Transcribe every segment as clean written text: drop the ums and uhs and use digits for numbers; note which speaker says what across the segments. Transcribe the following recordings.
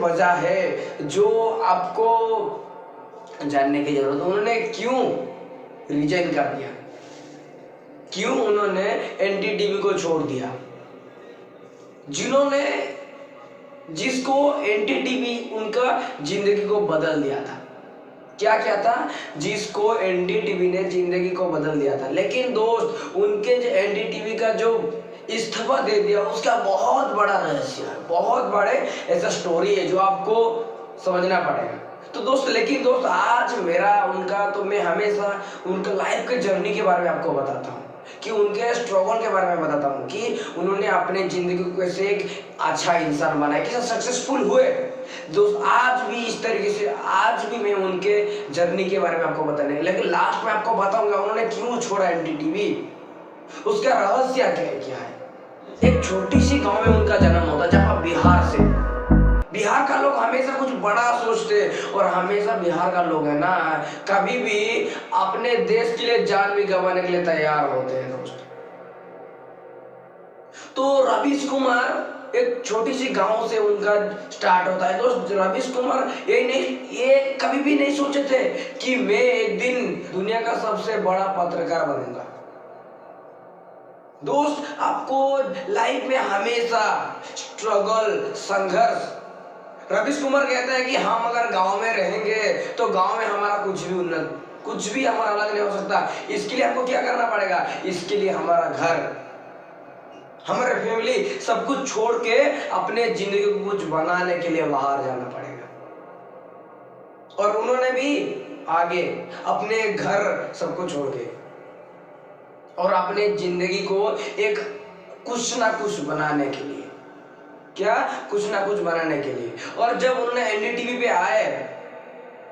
Speaker 1: वजह है जो आपको जानने की जरूरत है। उन्होंने क्यों रिजाइन कर दिया, क्यों उन्होंने एनडीटीवी को छोड़ दिया। जिसको एनडीटीवी उनका जिंदगी को बदल दिया था। क्या क्या था? जिसको एनडीटीवी ने जिंदगी को बदल दिया था। लेकिन दोस्त, उनके जो एनडीटीवी का जो इस्तीफा दे दिया, उसका बहुत बड़ा रहस्य है, बहुत बड़े ऐसा स्टोरी है जो आपको समझना पड़ेगा। तो दोस्त, लेकिन दोस्त, आज मैं हमेशा उनका लाइफ के जर्नी के बारे में आपको बताता हूँ, कि उनके स्ट्रगल के बारे में बताता हूँ, कि उन्होंने अपने जिंदगी को कैसे एक अच्छा इंसान बनाया, कैसे सक्सेसफुल हुए। दोस्त, आज भी इस तरीके से आज भी मैं उनके जर्नी के बारे में आपको बताने, लेकिन लास्ट में आपको बताऊंगा उन्होंने क्यों छोड़ा एनडीटीवी, उसका रहस्य क्या है। एक छोटी सी गांव में उनका जन्म होता, जहाँ बिहार का लोग हमेशा कुछ बड़ा सोचते, और हमेशा बिहार का लोग है ना, कभी भी अपने देश के लिए जान भी गंवाने के लिए तैयार होते हैं दोस्त। तो रवीश कुमार एक छोटी सी गांव से उनका स्टार्ट होता है दोस्त। रवीश कुमार ये कभी भी नहीं सोचे थे कि मैं एक दिन दुनिया का सबसे बड़ा पत्रकार बनूंगा। दोस्त, आपको लाइफ में हमेशा स्ट्रगल, संघर्ष। रवीश कुमार कहता है कि हम अगर गांव में रहेंगे तो गांव में हमारा कुछ भी हमारा अलग नहीं हो सकता। इसके लिए आपको क्या करना पड़ेगा? इसके लिए हमारा घर, हमारे फैमिली, सब कुछ छोड़ के अपने जिंदगी को कुछ बनाने के लिए बाहर जाना पड़ेगा। और उन्होंने भी आगे अपने घर सबको छोड़ के और अपने जिंदगी को एक कुछ ना कुछ बनाने के लिए, कुछ ना कुछ बनाने के लिए। और जब उन्होंने एनडीटीवी पे आए,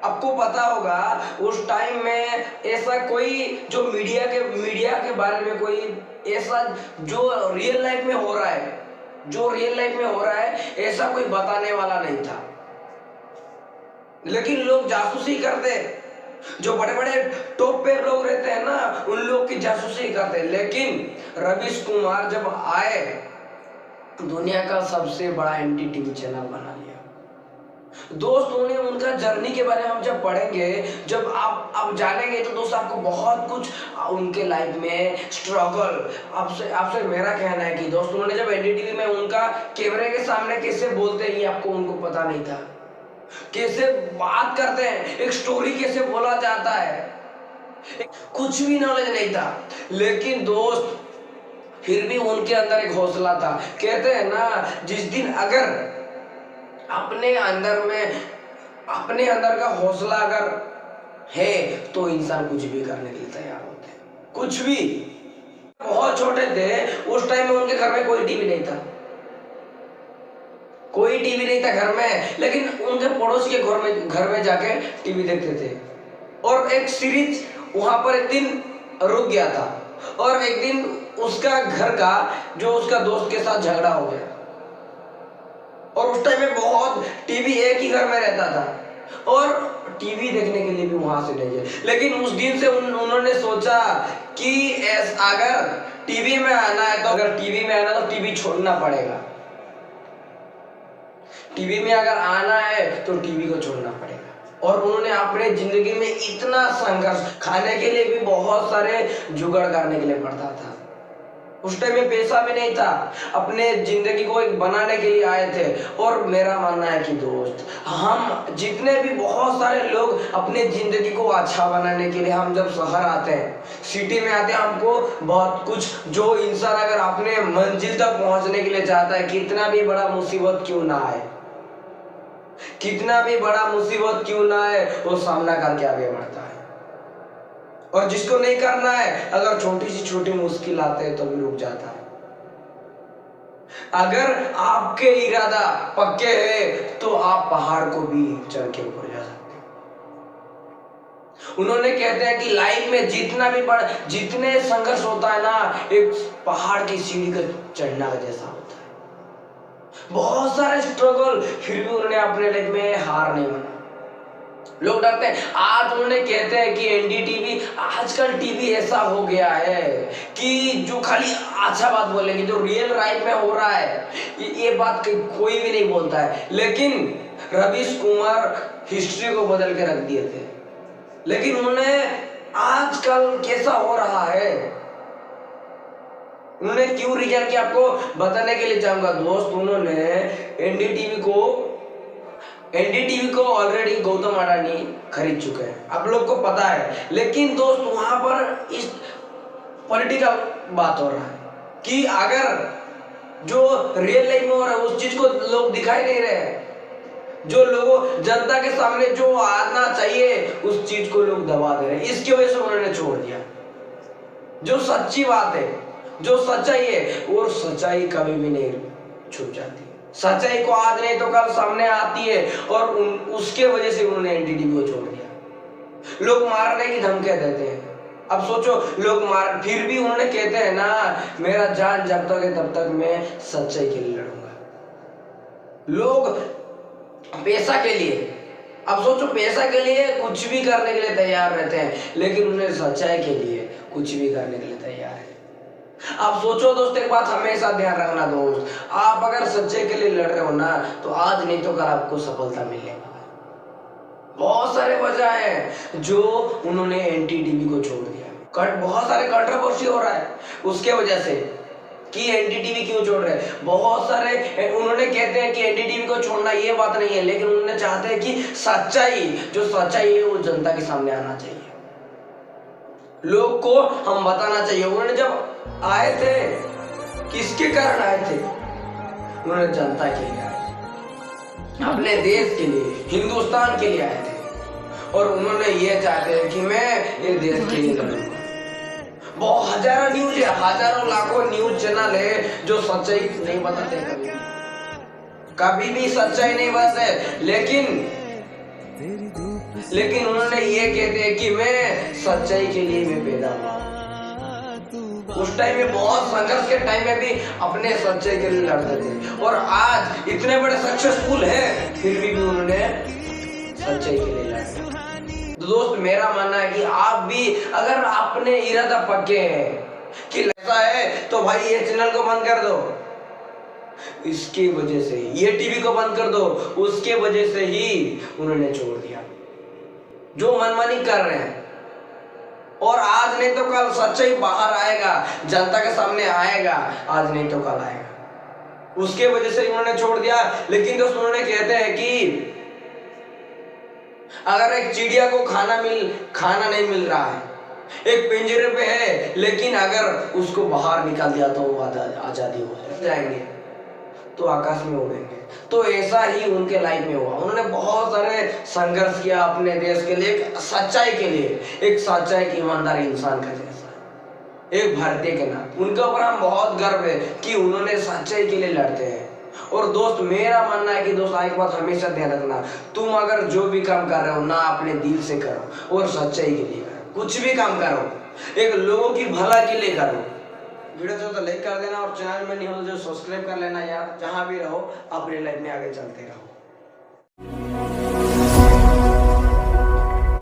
Speaker 1: आपको पता होगा उस टाइम में ऐसा कोई जो मीडिया के बारे में कोई ऐसा जो रियल लाइफ में हो रहा है ऐसा कोई बताने वाला नहीं था। लेकिन लोग जासूसी करते, जो बड़े बड़े टॉप पे लोग रहते हैं ना, उन लोग की जासूसी करते। लेकिन रवीश कुमार जब आए, दुनिया का सबसे बड़ा एनडीटीवी चैनल बना लिया। दोस्त, उनका जर्नी के बारे में हम जब पढ़ेंगे, जब आप जानेंगे, तो दोस्त आपको बहुत कुछ उनके लाइफ में स्ट्रगल, आपसे मेरा कहना है कि दोस्त, उन्होंने जब एनडीटीवी में उनका कैमरे के सामने कैसे बोलते हैं, ये उनको पता नहीं था। कैसे बात करते हैं, एक स्टोरी कैसे बोला जाता है, कुछ भी नॉलेज नहीं था। लेकिन दोस्त, फिर भी उनके अंदर एक हौसला था। कहते हैं ना, जिस दिन अगर अपने अंदर का हौसला अगर है तो इंसान कुछ भी करने के लिए तैयार होते हैं, कुछ भी। बहुत छोटे थे उस टाइम में, उनके घर में कोई टीवी नहीं था, घर में। लेकिन उनके पड़ोसी के घर में जाके टीवी देखते थे। और एक सीरीज वहां पर एक दिन रुक गया था, और एक दिन उसका घर का जो उसका दोस्त के साथ झगड़ा हो गया, और उस टाइम में बहुत टीवी एक ही घर में रहता था, और टीवी देखने के लिए भी वहां से नहीं गए। लेकिन उस दिन से उन्होंने सोचा कि अगर टीवी में आना है तो टीवी छोड़ना पड़ेगा। टीवी में अगर आना है तो टीवी को छोड़ना पड़ेगा। और उन्होंने अपने जिंदगी में इतना संघर्ष, खाने के लिए भी बहुत सारे जुगाड़ करने के लिए पड़ता था। उस टाइम में पैसा भी नहीं था, अपने जिंदगी को एक बनाने के लिए आए थे। और मेरा मानना है कि दोस्त, हम जितने भी बहुत सारे लोग अपने जिंदगी को अच्छा बनाने के लिए हम जब शहर आते हैं, सिटी में आते हैं, हमको बहुत कुछ, जो इंसान अगर अपने मंजिल तक पहुंचने के लिए चाहता है, कितना भी बड़ा मुसीबत क्यों ना आए, वो सामना करके आगे बढ़ता है। और जिसको नहीं करना है, अगर छोटी सी छोटी मुश्किल आते हैं तो भी रुक जाता है। अगर आपके इरादा पक्के हैं तो आप पहाड़ को भी चढ़ के ऊपर जा सकते हैं। उन्होंने कहते हैं कि लाइफ में जितने संघर्ष होता है ना, एक पहाड़ की सीढ़ी का चढ़ना जैसा होता है। बहुत सारे स्ट्रगल, फिर भी उन्होंने अपने लाइफ में हार नहीं माना। लोग डरते हैं। आज उन्होंने कहते हैं कि एनडीटीवी, आजकल टीवी ऐसा हो गया है कि जो खाली अच्छा बात बोलेंगे, जो रियल लाइफ में हो रहा है ये बात कोई भी नहीं बोलता है। लेकिन रवीश कुमार हिस्ट्री को बदल के रख दिए थे। लेकिन उन्होंने आजकल कैसा हो रहा है, उन्होंने क्यों रिजाइन किया, आपको बताने के लिए चाहूंगा दोस्त। उन्होंने एनडीटीवी को ऑलरेडी गौतम अडानी खरीद चुके हैं, आप लोग को पता है। लेकिन दोस्त वहां पर इस पॉलिटिकल बात हो रहा है कि अगर जो रियल लाइफ में हो रहा है उस चीज को लोग दिखाई नहीं रहे, जो लोगों जनता के सामने जो आना चाहिए उस चीज को लोग दबा दे रहे हैं। इसकी वजह से उन्होंने छोड़ दिया। जो सच्ची बात है, जो सच्चाई है, वो सच्चाई कभी भी नहीं छुप जाती। सच्चाई को आज नहीं तो कल सामने आती है और उसके वजह से उन्होंने एनडीटीवी को छोड़ दिया। लोग मारने की धमकियां देते हैं, अब सोचो लोग मार, फिर भी उन्होंने कहते हैं ना, मेरा जान जब तक है तब तक मैं सच्चाई के लिए लड़ूंगा। लोग पैसा के लिए, अब सोचो पैसा के लिए कुछ भी करने के लिए तैयार रहते हैं, लेकिन उन्हें सच्चाई के लिए कुछ भी करने के लिए तैयार है। आप सोचो दोस्त, एक बात हमेशा ध्यान रखना दोस्त, आप अगर सच्चाई के लिए लड़ रहे हो ना तो आज नहीं तो कल आपको सफलता मिलने वाला है। बहुत सारे वजह है जो उन्होंने एनडीटीवी को छोड़ दिया। बहुत सारे कंट्रोवर्सी हो रहा है उसके वजह से कि एनडीटीवी क्यों छोड़ रहे हैं। बहुत सारे उन्होंने कहते हैं कि एनडीटीवी को छोड़ना ये बात नहीं है, लेकिन उन्होंने चाहते हैं कि सच्चाई, जो सच्चाई है वो जनता के सामने आना चाहिए, लोग को हम बताना चाहिए। उन्होंने जब आए थे किसके कारण आए थे, उन्होंने जनता के लिए आए थे, अपने देश के लिए, हिंदुस्तान के लिए आए थे। और उन्होंने ये चाहते हैं कि मैं ये देश के लिए लड़ूंगा। बहुत हजारों न्यूज है, हजारों लाखों न्यूज चैनल है जो सच्चाई नहीं बताते, कभी भी सच्चाई नहीं बताते, लेकिन उन्होंने ये कहते हैं कि मैं सच्चाई के लिए मैं पैदा हुआ। उस टाइम में बहुत संघर्ष के टाइम में भी अपने सच्चाई के लिए लड़ते थे, और आज इतने बड़े सक्सेसफुल हैं फिर भी उन्होंने सच्चाई के लिए लड़ा। तो दोस्त मेरा मानना है कि आप भी अगर अपने इरादा पक्के हैं कि ऐसा है तो भाई ये चैनल को बंद कर दो, इसकी वजह से ये टीवी को बंद कर दो, उसके वजह से ही उन्होंने छोड़ दिया। जो मनमानी कर रहे हैं, और आज नहीं तो कल सच्चाई बाहर आएगा, जनता के सामने आएगा, आज नहीं तो कल आएगा, उसके वजह से उन्होंने छोड़ दिया। लेकिन दोस्त उन्होंने कहते हैं कि अगर एक चिड़िया को खाना नहीं मिल रहा है, एक पिंजरे पे है, लेकिन अगर उसको बाहर निकाल दिया तो वो आजादी हो जाएंगे, तो आकाश में उड़ेंगे। तो ऐसा ही उनके लाइफ में हुआ। उन्होंने बहुत सारे संघर्ष किया अपने देश के लिए, एक सच्चाई के लिए, एक सच्चाई की ईमानदार इंसान का जैसा, एक भारतीय के नाते उनके ऊपर हम बहुत गर्व है कि उन्होंने सच्चाई के लिए लड़ते हैं। और दोस्त मेरा मानना है कि दोस्त एक बात हमेशा ध्यान रखना, तुम अगर जो भी काम कर रहे हो ना अपने दिल से करो और सच्चाई के लिए करो। कुछ भी काम करो एक लोगों की भला के लिए करो। वीडियो तो लाइक कर देना और चैनल में नहीं हो तो सब्सक्राइब कर लेना यार। जहां भी रहो अपनी लाइफ में आगे चलते रहो।